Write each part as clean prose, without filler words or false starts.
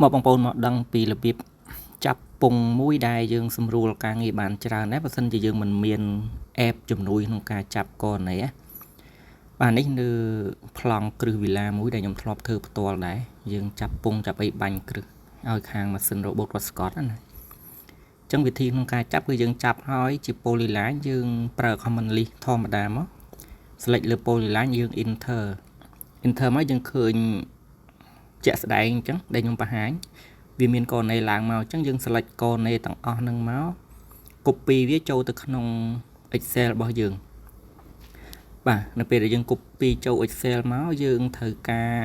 មកបងប្អូនមកដឹងពីរបៀបចាប់ពងមួយដែលយើងសម្រួលការងារបានច្រើនដែរបើសិនជាយើងមិនមានអេបជំនួយក្នុងការចាប់កននេះបាទនេះនៅប្លង់គ្រឹះវីឡាមួយដែលខ្ញុំធ្លាប់ធ្វើផ្ទាល់ដែរយើងចាប់ពងចាប់អីបាញ់គ្រឹះឲ្យខាងម៉ាស៊ីនរ៉ូបូតវ៉ាត់ស្កតណាអញ្ចឹងវិធីក្នុងការចាប់គឺយើងចាប់ហើយជា polyline យើងប្រើ common list ធម្មតាមក select លើ polyline យើង enter មកយើងឃើញជាក់ស្ដែងអញ្ចឹងដែលខ្ញុំបង្ហាញវាមានកនណេឡើងមកអញ្ចឹងយើង select កនណេទាំងអស់នឹងមក copy វាចូលទៅក្នុង Excel របស់យើងបាទនៅពេលដែលយើង copy ចូល Excel មកយើងត្រូវការ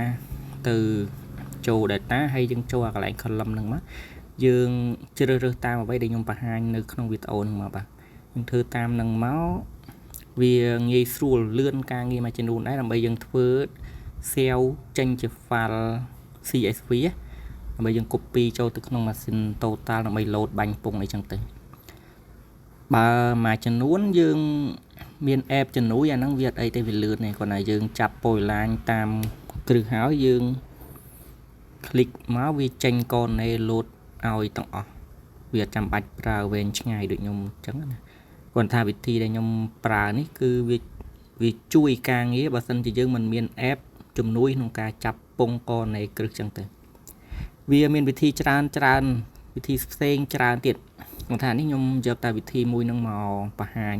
ទៅចូល data ហើយយើងចូលកន្លែង column ហ្នឹងមកយើងជ្រើសរើសតាមអ្វីដែលខ្ញុំបង្ហាញនៅក្នុងវីដេអូហ្នឹងមកបាទយើងធ្វើតាមហ្នឹងមកវាងាយស្រួលលឿនការងារមួយចំនួនដែរដើម្បីយើងធ្វើ save ចេញជា file CSV ដើម្បីយើង copy ចូលទៅក្នុងម៉ាស៊ីន total ដើម្បី load បាញ់ពងអីចឹងទៅបើមួយចំនួនយើងមាន app ជំនួយអាហ្នឹងវាអត់អីទេវាលឿនទេគ្រាន់តែយើងចាប់ polyline តាមគ្រឹះហើយយើង click មកវាចេញកនណេ load ឲ្យទាំងអស់វាចាំបាច់ប្រើវែងឆ្ងាយដូចខ្ញុំអញ្ចឹងណាគាត់ថាវិធីដែលខ្ញុំប្រើនេះគឺវាជួយការងារបើសិនជាយើងមិនមាន app ជំនួយក្នុងការចាប់ពងកនណេគ្រឹះអញ្ចឹងទៅវាមានវិធីច្រើនវិធីផ្សេងច្រើនទៀតគាត់ថានេះខ្ញុំយកតែវិធីមួយនឹងមកបង្ហាញ